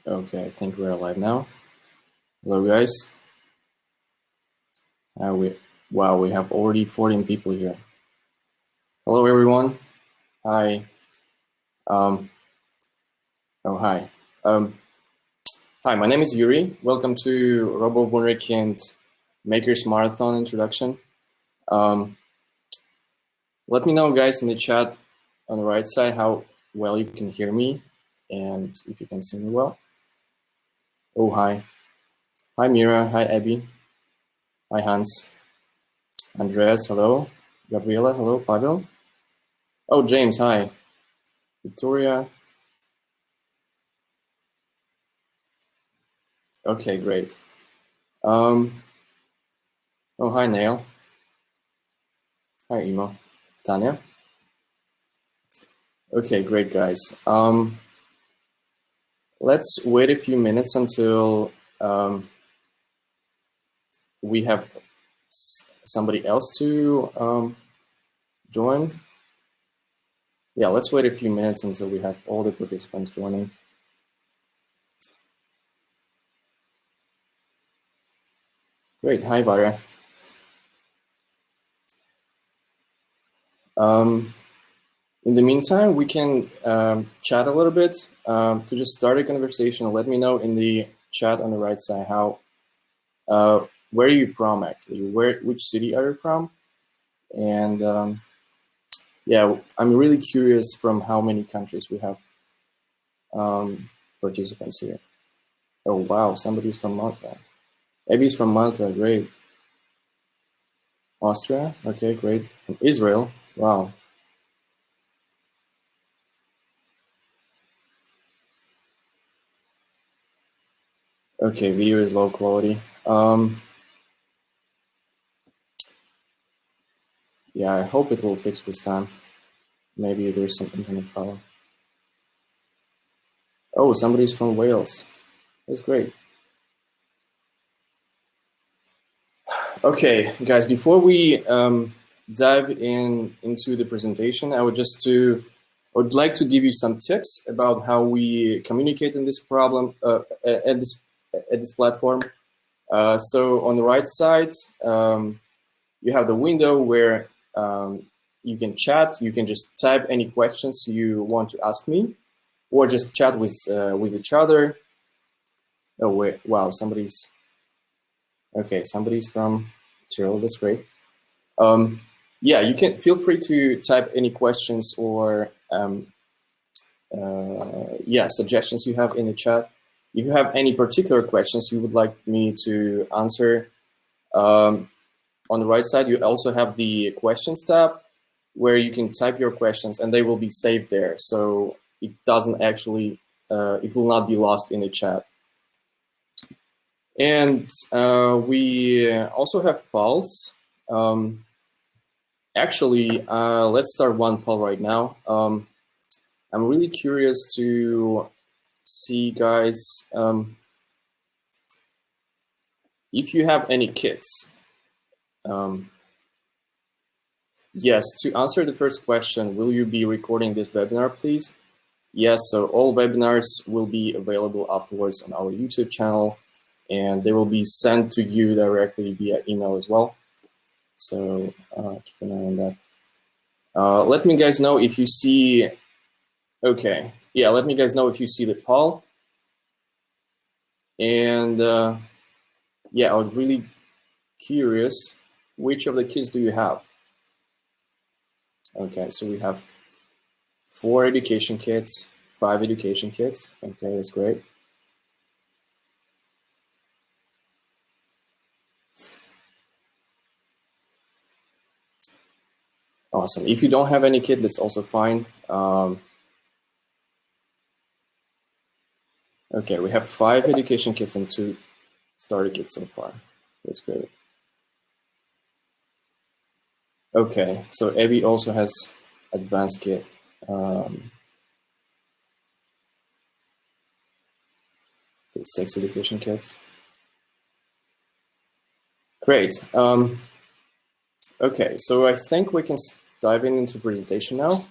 Okay, I think we're live now. Hello, guys. Wow, we have already 14 people here. Hello, everyone. Hi. Oh, hi. Hi, my name is Yuri. Welcome to Robo Wunderkind Makers Marathon introduction. Let me know, guys, in the chat on the right side how well you can hear me and if you can see me well. Oh, hi. Hi, Mira. Hi, Abby. Hi, Hans. Andreas, hello. Gabriela, hello. Pavel. Oh, James, hi. Victoria. Okay, great. Oh, hi, Neil. Hi, Emo. Tanya. Okay, great, guys. Let's wait a few minutes until we have somebody else to join. Yeah, let's wait a few minutes until we have all the participants joining. Great. Hi, Varya. In the meantime, we can chat a little bit to just start a conversation. Let me know in the chat on the right side how where are you from, actually? Which city are you from? And yeah, I'm really curious from how many countries we have participants here. Oh, wow, somebody's from Malta. Abby's from Malta, great. Austria, okay, great. From Israel, wow. Okay, video is low quality. Yeah, I hope it will fix with time. Maybe there's some internet problem. Oh, somebody's from Wales. That's great. Okay, guys, before we dive into the presentation, I would like to give you some tips about how we communicate in this problem at this platform. So on the right side, you have the window where you can chat. You can just type any questions you want to ask me, or just chat with each other. Oh wait, wow, somebody's from Tyrol. That's great. Yeah, you can feel free to type any questions or suggestions you have in the chat. If you have any particular questions you would like me to answer, on the right side you also have the questions tab where you can type your questions and they will be saved there. So it doesn't actually, it will not be lost in the chat. And we also have polls. Actually, let's start one poll right now. I'm really curious to see, guys, if you have any kids. Yes, to answer the first question, will you be recording this webinar, please? Yes, so all webinars will be available afterwards on our YouTube channel, and they will be sent to you directly via email as well. So keep an eye on that. Let me guys know if you see, okay. Yeah, let me guys know if you see the poll. And yeah, I was really curious, which of the kids do you have? Okay, so we have 4 education kits, 5 education kits. Okay, that's great. Awesome. If you don't have any kit, that's also fine. Okay, we have 5 education kits and 2 starter kits so far. That's great. Okay, so Abby also has advanced kit. 6 education kits. Great. Okay, so I think we can dive into presentation now.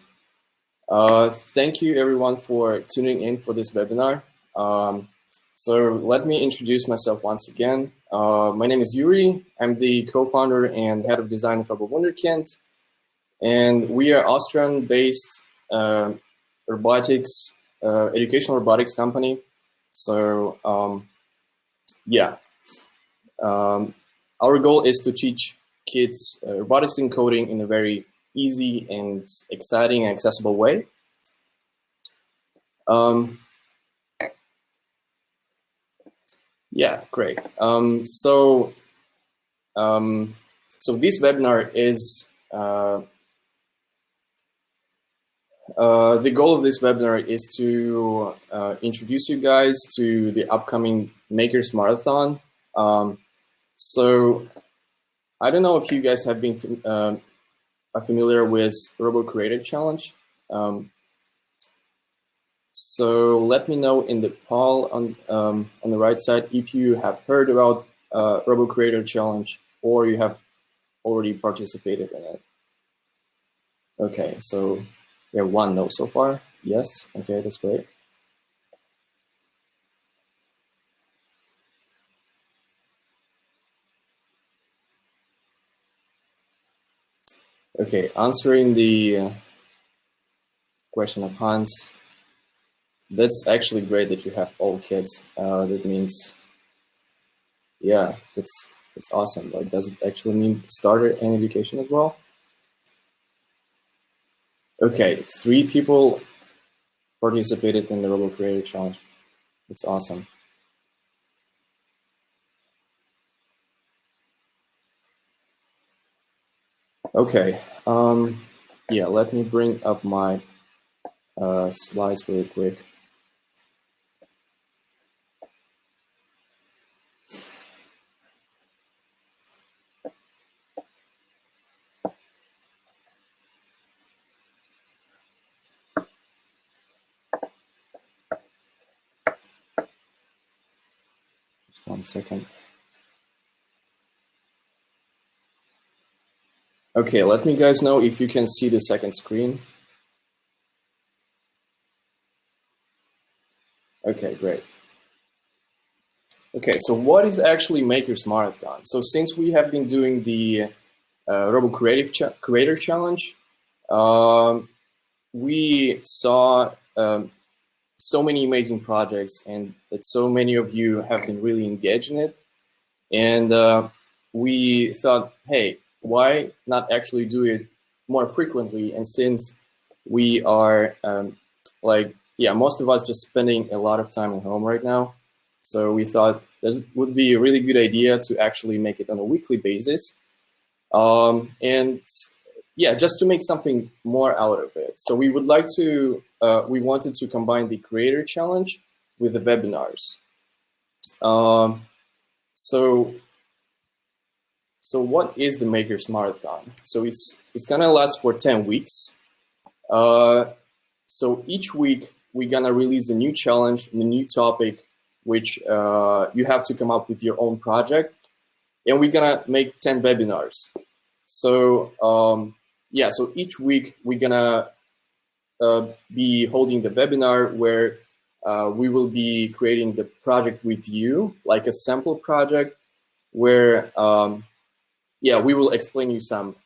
Thank you everyone for tuning in for this webinar. So let me introduce myself once again. My name is Yuri. I'm the co-founder and head of design of Robo Wunderkind. And we are Austrian-based robotics, educational robotics company. So yeah, our goal is to teach kids robotics and coding in a very easy and exciting and accessible way. Yeah, great. So this webinar is the goal of this webinar is to introduce you guys to the upcoming Makers Marathon. So I don't know if you guys have been are familiar with Robo Creator Challenge. So let me know in the poll on the right side if you have heard about Robo Creator Challenge or you have already participated in it. Okay, so we have one no so far. Yes, okay, that's great. Okay, answering the question of Hans. That's actually great that you have all kids. That means, yeah, that's awesome. Like, does it actually mean starter and education as well? Okay, 3 people participated in the Robo Creator Challenge. It's awesome. Okay, yeah, let me bring up my slides really quick. Just 1 second. Okay, let me guys know if you can see the second screen. Okay, great. Okay, so what is actually Makers Marathon? So since we have been doing the Robo Creator Challenge, we saw so many amazing projects and that so many of you have been really engaged in it. And we thought, hey, why not actually do it more frequently? And since we are most of us just spending a lot of time at home right now, so we thought this would be a really good idea to actually make it on a weekly basis. And yeah, just to make something more out of it. So we would like to, we wanted to combine the Creator Challenge with the webinars. So what is the Makers Marathon? So it's gonna last for 10 weeks. So each week we're gonna release a new challenge and a new topic, which you have to come up with your own project. And we're gonna make 10 webinars. So yeah, so each week we're gonna be holding the webinar where we will be creating the project with you, like a sample project where yeah, we will explain you some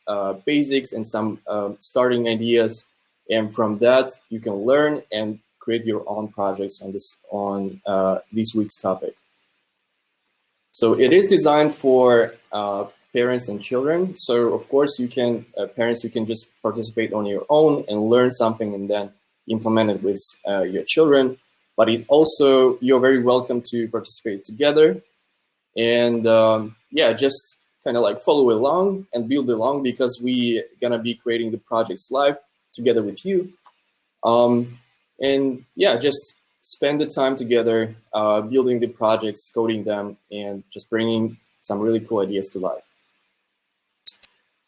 basics and some starting ideas, and from that you can learn and create your own projects on this week's topic. So it is designed for parents and children. So of course you can parents, you can just participate on your own and learn something and then implement it with your children. But it also, you're very welcome to participate together, and yeah, just kind of like follow along and build along, because we gonna be creating the projects live together with you. And yeah, just spend the time together building the projects, coding them, and just bringing some really cool ideas to life.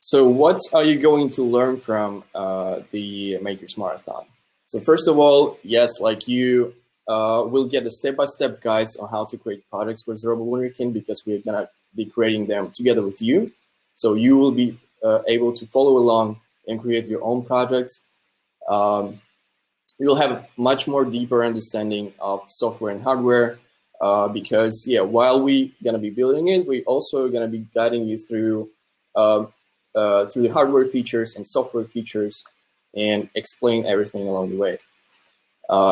So what are you going to learn from the Makers Marathon? So first of all, yes, like you will get the step-by-step guides on how to create projects with Robo Wunderkind, because we're gonna be creating them together with you. So you will be able to follow along and create your own projects. you'll have a much more deeper understanding of software and hardware, because while we gonna be building it, we also gonna be guiding you through through the hardware features and software features, and explain everything along the way.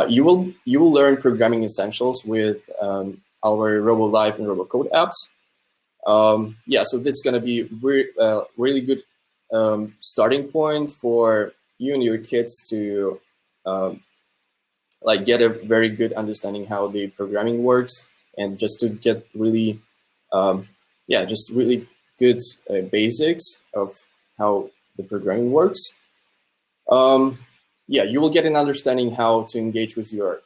You will learn programming essentials with our Robo Live and Robo Code apps. So this is gonna be really good starting point for you and your kids to get a very good understanding how the programming works, and just to get really just really good basics of how the programming works. You will get an understanding how to engage with your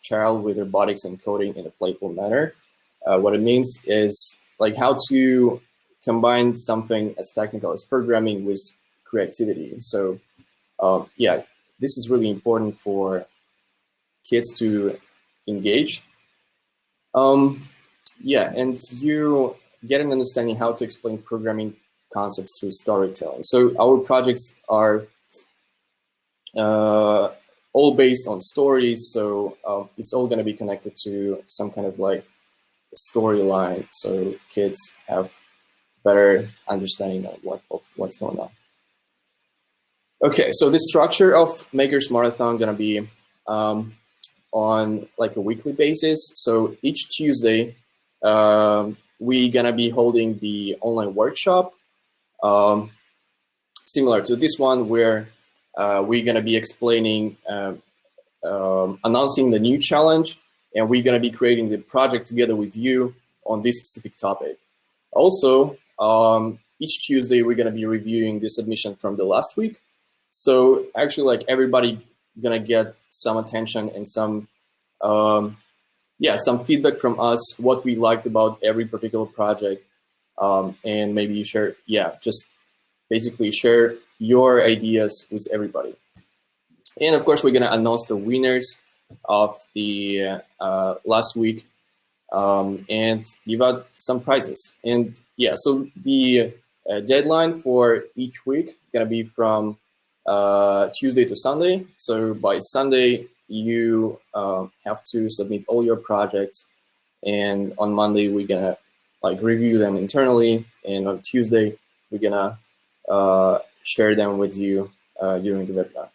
child with robotics and coding in a playful manner. What it means is like how to combine something as technical as programming with creativity. So this is really important for kids to engage. And you get an understanding how to explain programming concepts through storytelling. So our projects are all based on stories, so it's all going to be connected to some kind of like storyline, so kids have better understanding of what's going on. Okay, so the structure of Makers Marathon gonna be on like a weekly basis. So each Tuesday, we gonna be holding the online workshop, similar to this one, where we're gonna be explaining, announcing the new challenge, and we're gonna be creating the project together with you on this specific topic. Also, each Tuesday we're gonna be reviewing the submission from the last week. So actually, like, everybody gonna get some attention and some feedback from us, what we liked about every particular project, and maybe share, just basically share your ideas with everybody. And of course, we're gonna announce the winners of the last week, and give out some prizes. And so the deadline for each week gonna be from Tuesday to Sunday. So by Sunday, you have to submit all your projects, and on Monday we're gonna like review them internally, and on Tuesday we're gonna share them with you during the webinar.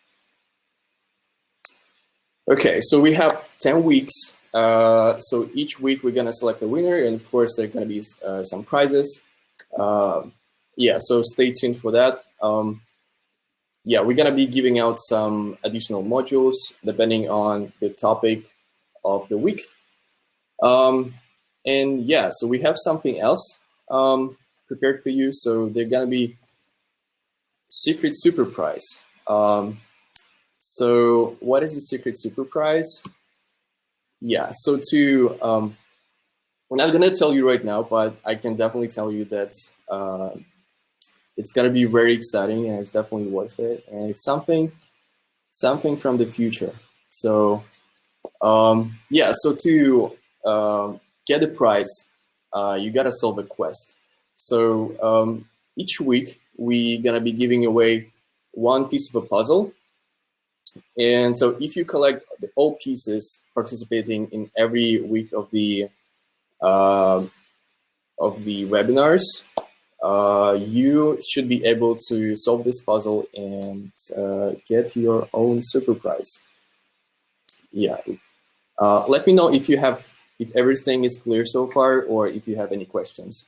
Okay, so we have 10 weeks. So each week we're gonna select a winner, and of course there are gonna be some prizes. So stay tuned for that. We're gonna be giving out some additional modules depending on the topic of the week. So we have something else prepared for you. So they're gonna be secret super prize. So what is the secret super prize? So we're not gonna tell you right now, but I can definitely tell you that it's gonna be very exciting, and it's definitely worth it, and it's something from the future. So so to get the prize, you gotta solve a quest. So each week we're gonna be giving away one piece of a puzzle, and so if you collect all pieces participating in every week of the webinars, you should be able to solve this puzzle and get your own super prize. Let me know if everything is clear so far, or if you have any questions.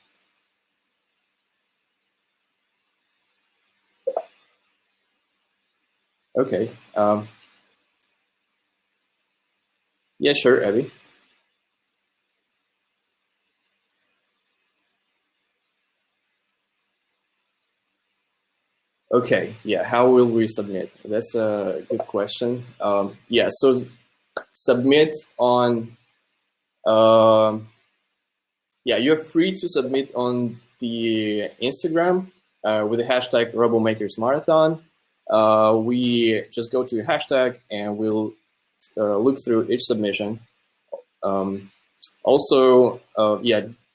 Okay. Sure, Abby. Okay, how will we submit? That's a good question. So submit on, you're free to submit on the Instagram with the hashtag RoboMakersMarathon. We just go to a hashtag and we'll look through each submission.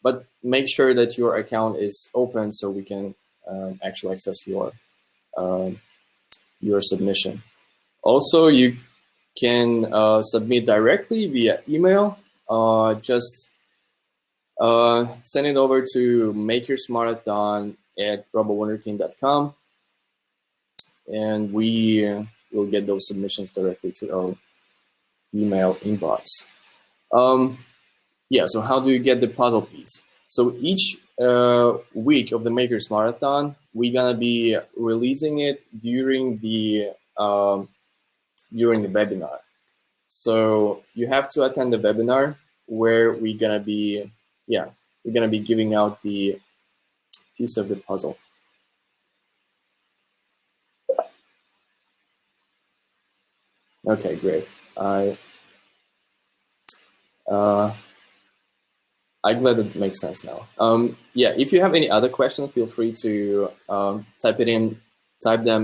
But make sure that your account is open so we can actually access your submission. Also, you can submit directly via email. Just send it over to makersmarathon@robowunderkind.com, and we will get those submissions directly to our email inbox. Yeah, so how do you get the puzzle piece? So each week of the Makers Marathon, we're gonna be releasing it during the webinar. So you have to attend the webinar where we're gonna be giving out the piece of the puzzle. Okay, great. I'm glad it makes sense now. Yeah, if you have any other questions, feel free to type them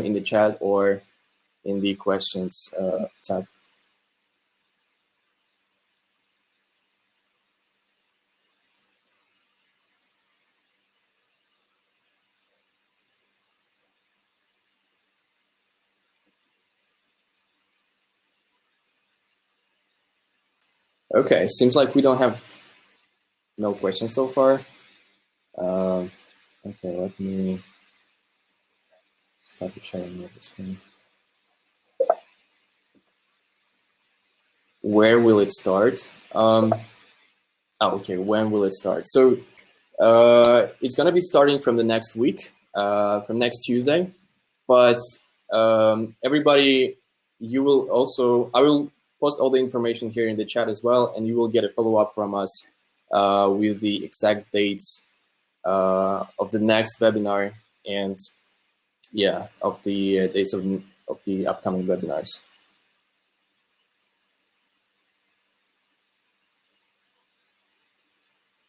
in the chat or in the questions tab. Okay, seems like we don't have no questions so far. Okay, let me stop sharing the screen. Where will it start? Okay, when will it start? So it's gonna be starting from the next week, from next Tuesday. But everybody, I will post all the information here in the chat as well, and you will get a follow-up from us with the exact dates of the next webinar and of the dates of the upcoming webinars.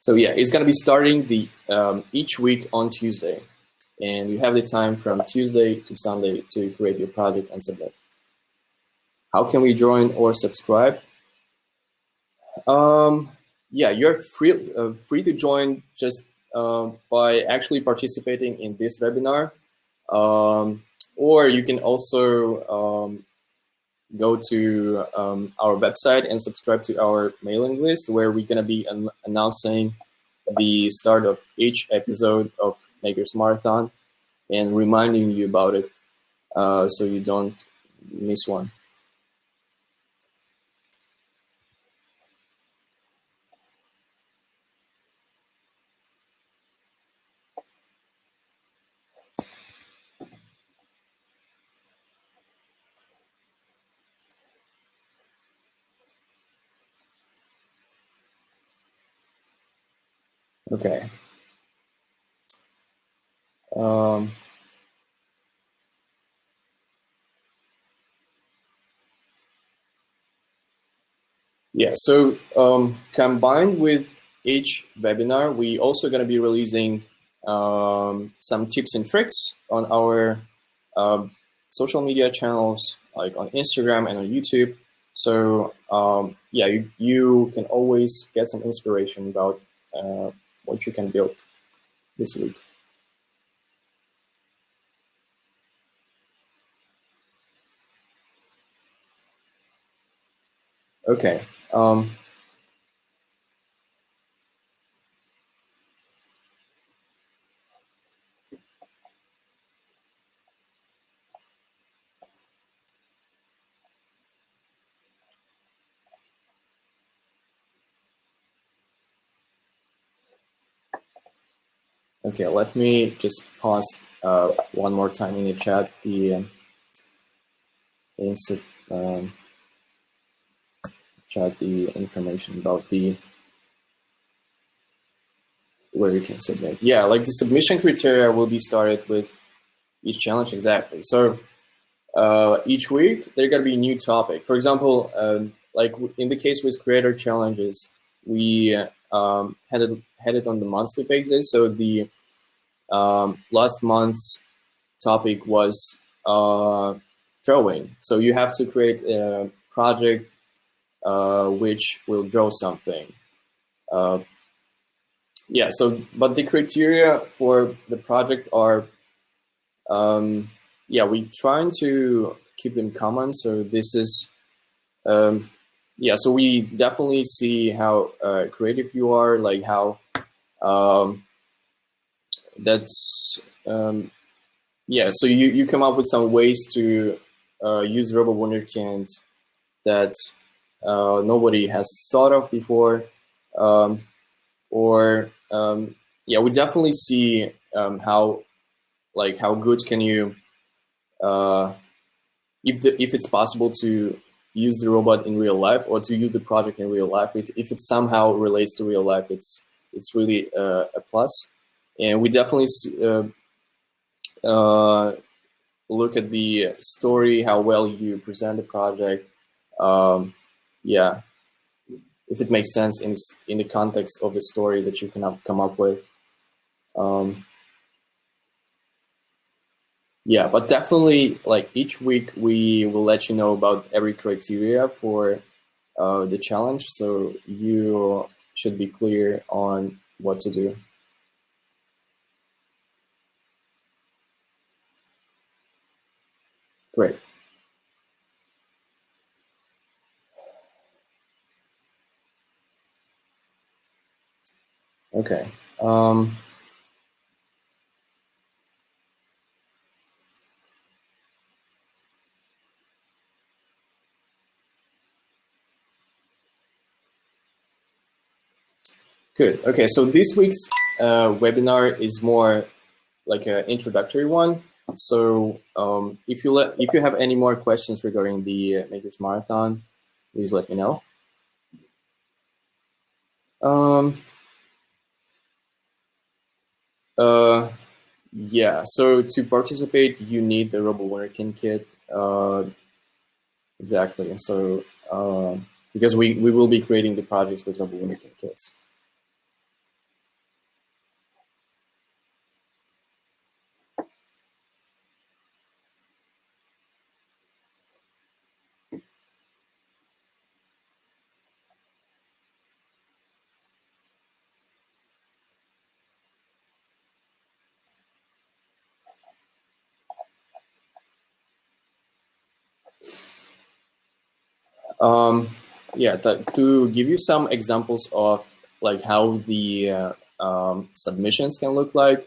So yeah, it's gonna be starting each week on Tuesday, and you have the time from Tuesday to Sunday to create your project and submit. How can we join or subscribe? Yeah, you're free to join just by actually participating in this webinar, or you can also go to our website and subscribe to our mailing list, where we're gonna be announcing the start of each episode of Makers Marathon and reminding you about it, so you don't miss one. Okay. Yeah, so combined with each webinar, we also going to be releasing some tips and tricks on our social media channels, like on Instagram and on YouTube. So yeah, you can always get some inspiration about what you can build this week. Okay. Okay, let me just pause one more time in the chat the chat the information about where you can submit. Yeah, like the submission criteria will be started with each challenge exactly. So each week there gonna be a new topic. For example, like in the case with creator challenges, we had it on the monthly basis. So the last month's topic was drawing. So you have to create a project which will draw something. Yeah, so, but the criteria for the project are, yeah, we're trying to keep them common. So this is yeah, so we definitely see how creative you are, like how um, that's yeah. So you come up with some ways to use Robo Wunderkind that nobody has thought of before, um, or yeah, we definitely see how how good can you uh, if it's possible to use the robot in real life or to use the project in real life. If it somehow relates to real life, it's really a plus. And we definitely uh, look at the story, how well you present the project. Um, yeah, if it makes sense in the context of the story that you can come up with. Um, yeah, but definitely, like each week, we will let you know about every criteria for the challenge, so you should be clear on what to do. Great. Okay. Um, Good. Okay, so this week's webinar is more like an introductory one. So if you have any more questions regarding the Makers Marathon, please let me know. Um, uh, yeah. So to participate, you need the Robo Wunderkind kit. Exactly. So because we will be creating the projects with Robo Wunderkind kits. Yeah, to give you some examples of like how the submissions can look like.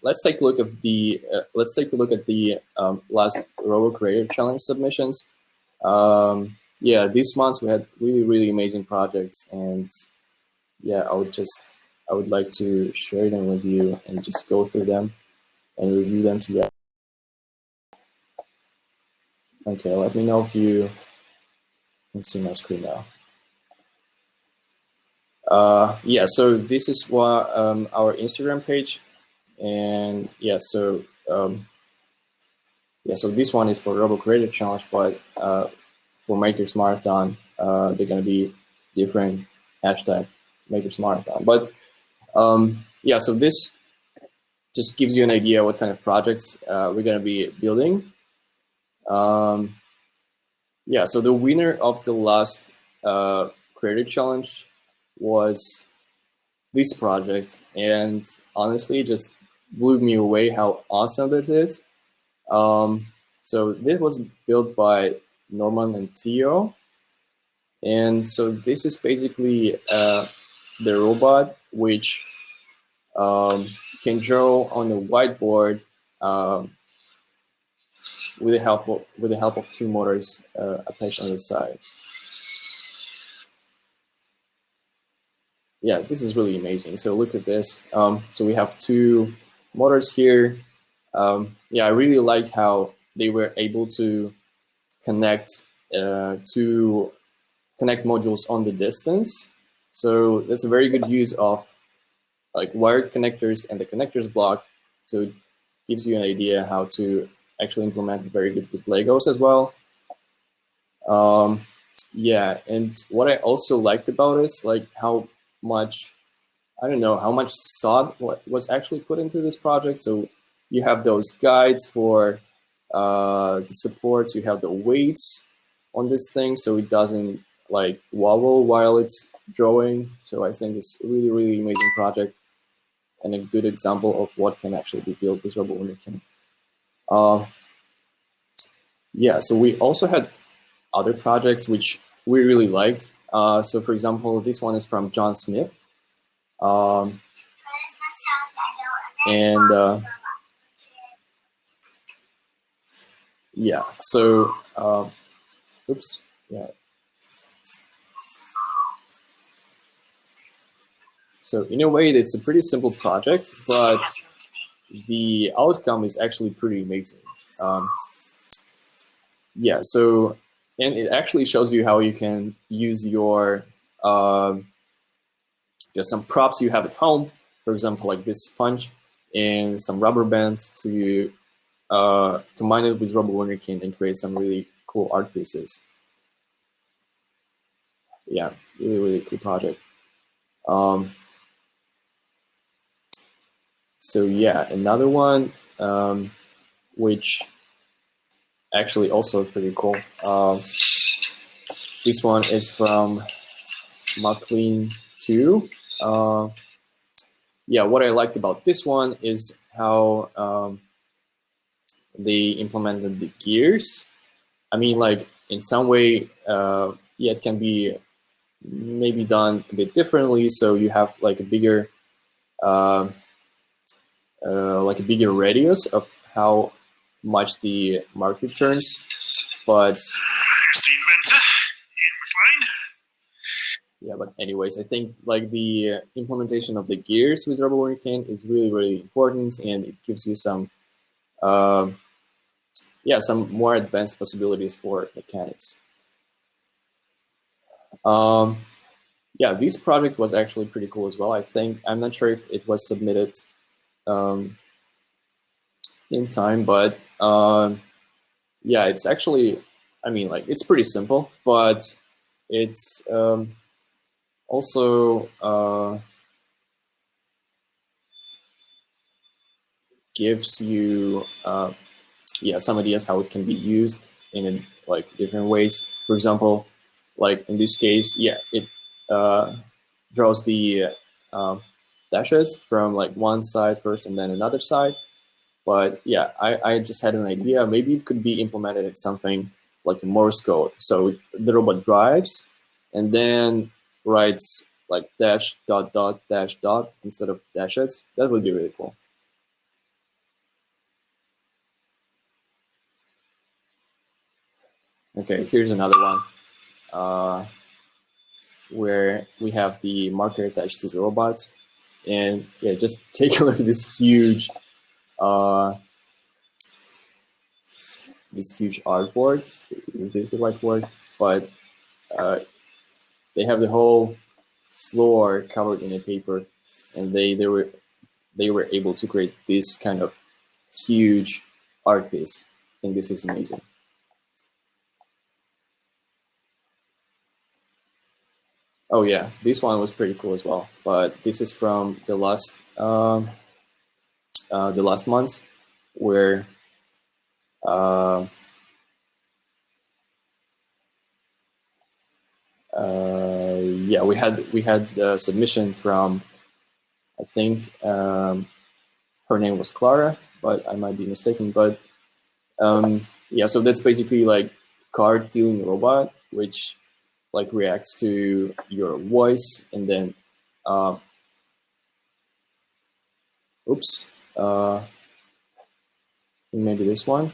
Let's take a look at the last Robo Creator Challenge submissions. Yeah, this month we had really amazing projects, and yeah, I would like to share them with you and just go through them and review them together. Okay, let me know if you can see my screen now. Yeah, so this is what our Instagram page, and yeah, so yeah, so this one is for Robo Creator Challenge, but for Makers Marathon, they're gonna be different hashtag Makers Marathon. But yeah, so this just gives you an idea what kind of projects we're gonna be building. Um, yeah, so the winner of the last Creator Challenge was this project, and honestly, just blew me away how awesome this is. So this was built by Norman and Theo, and so this is basically the robot which can draw on a whiteboard um, with the help of two motors attached on the side. Yeah, this is really amazing. So look at this. So we have two motors here. Yeah, I really like how they were able to connect to connect modules on the distance. So that's a very good use of like wired connectors and the connectors block. So it gives you an idea how to actually implement it very good with Legos as well. Yeah, and what I also liked about is like how much, I don't know, how much thought was actually put into this project. So you have those guides for the supports, you have the weights on this thing so it doesn't like wobble while it's drawing. So I think it's a really amazing project and a good example of what can actually be built with Robo Wunderkind. Yeah, so we also had other projects which we really liked. So for example, this one is from John Smith. And yeah, so oops, yeah. So in a way, it's a pretty simple project, but the outcome is actually pretty amazing. Yeah, so, and it actually shows you how you can use your just some props you have at home, for example, like this sponge and some rubber bands to combine it with Robo Wunderkind and create some really cool art pieces. Yeah, really cool project. So yeah, another one which actually also pretty cool. This one is from McLean 2. Yeah, what I liked about this one is how they implemented the gears. I mean, like in some way, yeah, it can be maybe done a bit differently. So you have like a bigger radius of how much the marker turns, but yeah, but anyways, I think like the implementation of the gears with Robo Wunderkind is really important, and it gives you some yeah, some more advanced possibilities for mechanics. Yeah, this project was actually pretty cool as well. I think, I'm not sure if it was submitted in time, but yeah, it's actually, I mean, like it's pretty simple, but it's also gives you yeah, some ideas how it can be used in like different ways. For example, like in this case, yeah, it draws the dashes from like one side first and then another side. But yeah, I just had an idea. Maybe it could be implemented in something like a Morse code. So the robot drives and then writes like dash dot dot dash dot instead of dashes. That would be really cool. Okay, here's another one where we have the marker attached to the robot. And yeah, just take a look at this huge artboard. Is this the right word? But they have the whole floor covered in a paper, and they were able to create this kind of huge art piece. I think this is amazing. Oh yeah, this one was pretty cool as well. But this is from the last month, where yeah, we had the submission from, I think her name was Clara, but I might be mistaken. But yeah, so that's basically like card dealing robot, which like reacts to your voice, and then oops, maybe this one.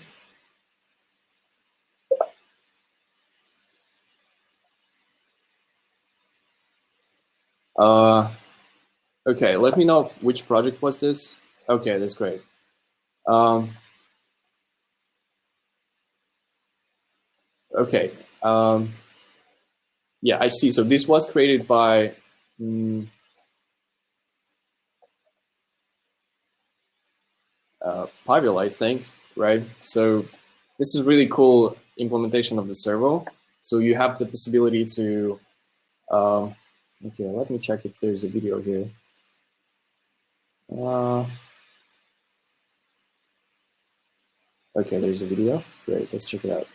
Okay, let me know which project was this. Okay, that's great. Okay, yeah, I see. So this was created by Pavel, I think, right? So this is really cool implementation of the servo. So you have the possibility to, okay, let me check if there's a video here. Okay, there's a video. Great, let's check it out.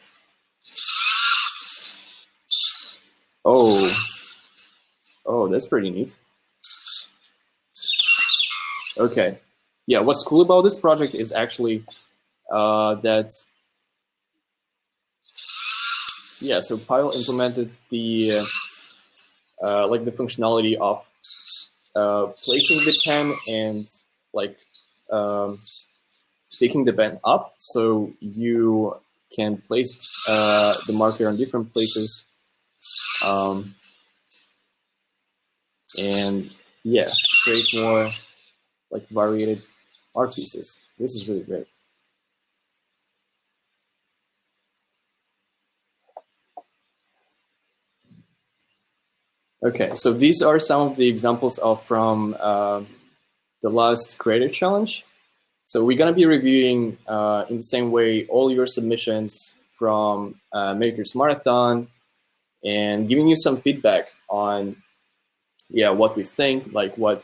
Oh, that's pretty neat. Okay, yeah, what's cool about this project is actually that yeah, so Pile implemented the like the functionality of placing the pen and like picking the pen up, so you can place the marker on different places, and yeah, create more like varied art pieces. This is really great. Okay, so these are some of the examples of from the last Creative Challenge. So we're gonna be reviewing in the same way all your submissions from Makers Marathon and giving you some feedback on what we think, like what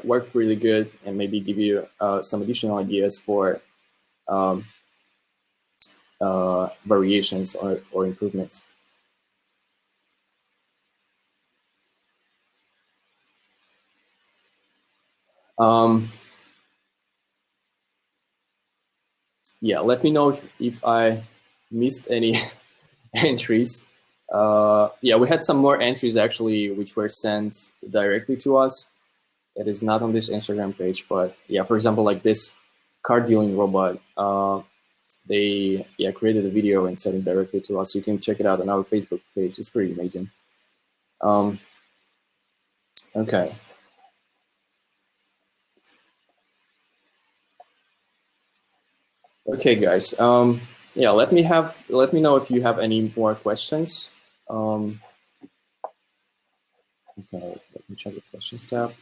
worked really good, and maybe give you some additional ideas for variations or improvements. Yeah, let me know if I missed any entries. Yeah, we had some more entries actually, which were sent directly to us. It is not on this Instagram page, but yeah, for example, like this card dealing robot, they created a video and sent it directly to us. You can check it out on our Facebook page. It's pretty amazing. Okay. Okay, guys. Yeah, let me know if you have any more questions. Okay, let me check the questions tab.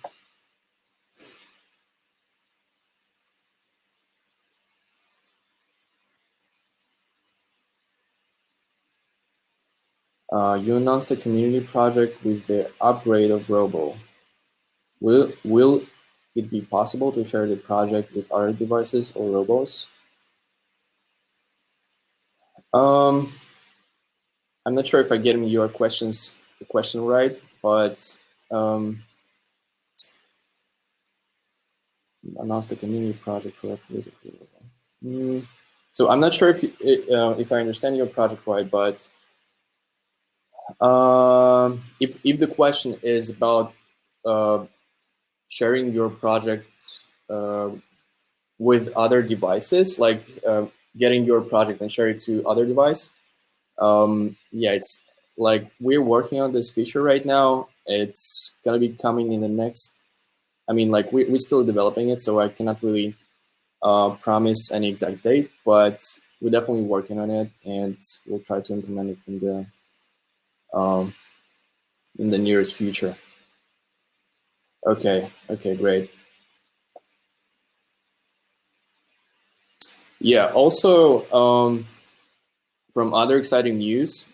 You announced a community project with the upgrade of Robo. Will it be possible to share the project with other devices or robos? I'm not sure if I'm getting your the question right, but announced the community project for upgrade of Robo. So I'm not sure if I understand your project right, but if the question is about sharing your project with other devices, like getting your project and share it to other device, yeah, it's like we're working on this feature right now. It's gonna be coming in the next. I mean, like we're still developing it, so I cannot really promise any exact date, but we're definitely working on it, and we'll try to implement it in the nearest future. Okay, great. Yeah, also from other exciting news,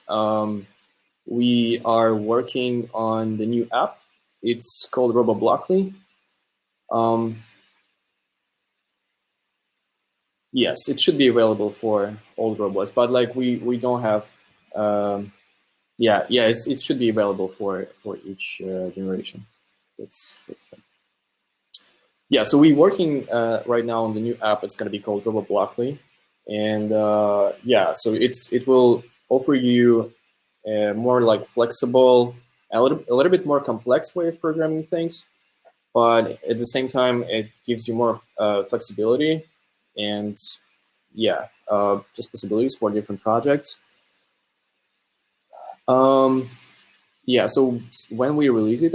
we are working on the new app. It's called Robo Blockly. Yes, it should be available for all robots, but like we don't have. It should be available for each generation. That's fine. Yeah, so we're working right now on the new app. It's going to be called Robo Blockly, and so it will offer you a more like flexible, a little bit more complex way of programming things, but at the same time it gives you more flexibility and just possibilities for different projects. So when we release it,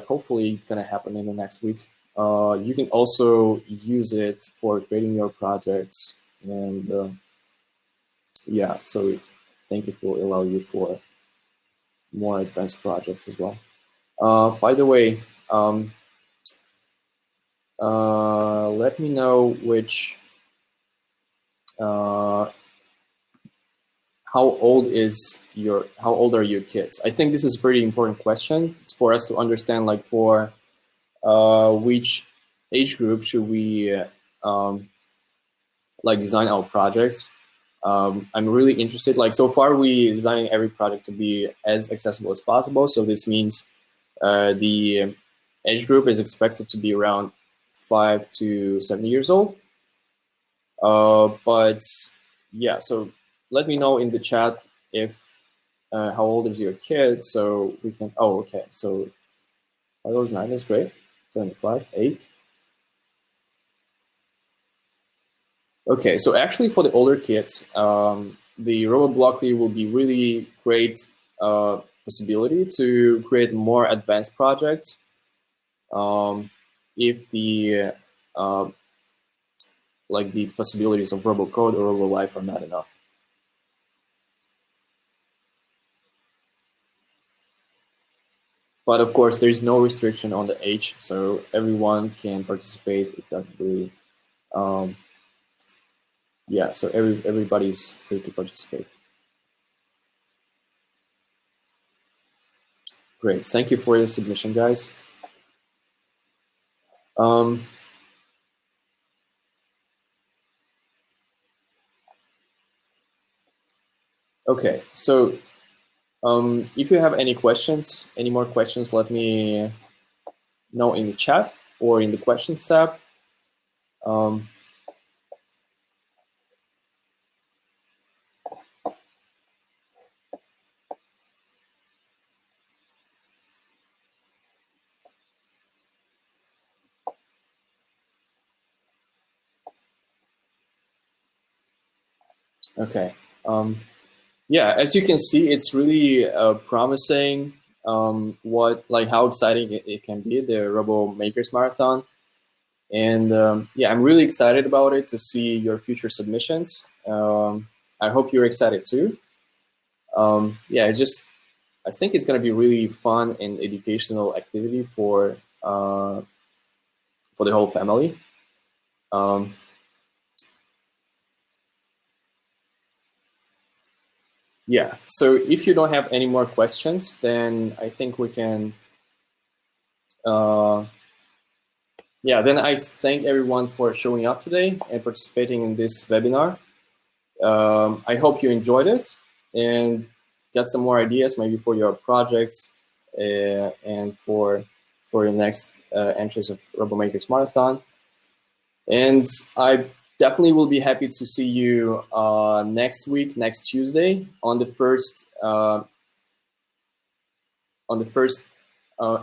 hopefully it's gonna happen in the next week. You can also use it for creating your projects, and so I think it will allow you for more advanced projects as well. By the way, let me know which how old are your kids? I think this is a pretty important question for us to understand, like for which age group should we design our projects. I'm really interested, like so far we designing every project to be as accessible as possible. So this means the age group is expected to be around 5 to 7 years old. But yeah, so let me know in the chat if how old is your kid, so we can, oh, okay, so Pavel is 9, that's great. 75, 8. Okay, so actually for the older kids, the Robo Blockly will be really great possibility to create more advanced projects if the like the possibilities of Robo Code or Robo Life are not enough. But of course, there's no restriction on the age, so everyone can participate. It doesn't really, yeah. So everybody's free to participate. Great, thank you for your submission, guys. Okay, so if you have any questions, any more questions, let me know in the chat or in the questions tab. Okay. Yeah, as you can see, it's really promising. How exciting it can be, the Robo Makers Marathon. And yeah, I'm really excited about it to see your future submissions. I hope you're excited too. Yeah, I think it's going to be really fun and educational activity for the whole family. Yeah, so if you don't have any more questions, then I think we can, yeah, then I thank everyone for showing up today and participating in this webinar. I hope you enjoyed it and got some more ideas maybe for your projects and for your next entries of RoboMakers Marathon. And I definitely will be happy to see you next week, next Tuesday, on the first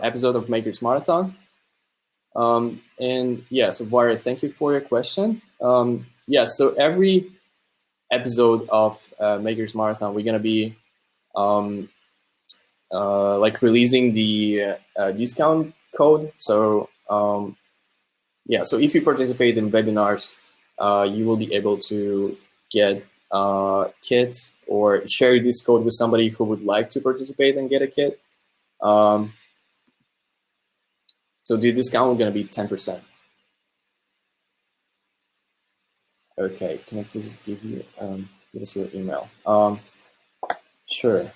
episode of Makers Marathon. And yeah, so Varia, thank you for your question. Yeah, so every episode of Makers Marathon, we're gonna be like releasing the discount code. So yeah, so if you participate in webinars, you will be able to get kits or share this code with somebody who would like to participate and get a kit. So the discount is going to be 10%. Okay, can I please give you give us your email? Sure.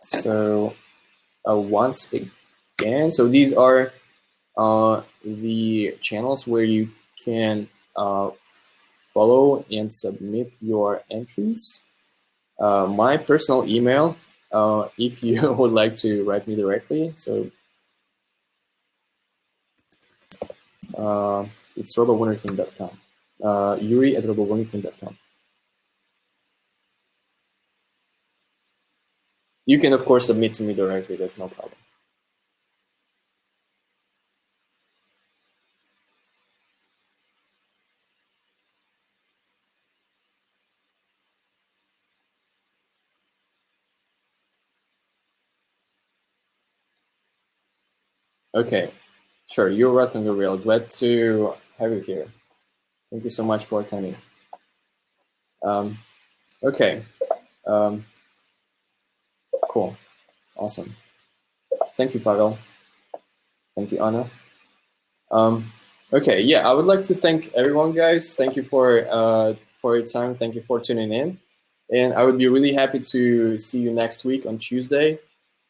So once again, so these are the channels where you can follow and submit your entries. My personal email, if you would like to write me directly, so it's robowunderkind.com. Yuri@robowunderkind.com. You can, of course, submit to me directly. That's no problem. Okay, sure. You're welcome, Gabriel. Glad to have you here. Thank you so much for attending. Okay. Cool. Awesome. Thank you, Pavel. Thank you, Anna. Okay, yeah, I would like to thank everyone, guys. Thank you for your time. Thank you for tuning in. And I would be really happy to see you next week on Tuesday.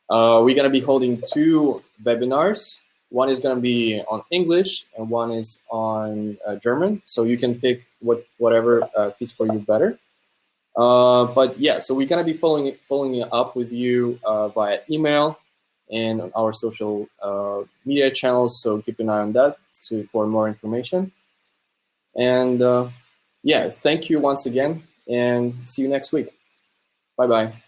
We're going to be holding 2 webinars. One is going to be on English and one is on German. So you can pick whatever fits for you better. But yeah, so we're going to be following up with you via email and on our social media channels. So keep an eye on that for more information. And yeah, thank you once again and see you next week. Bye-bye.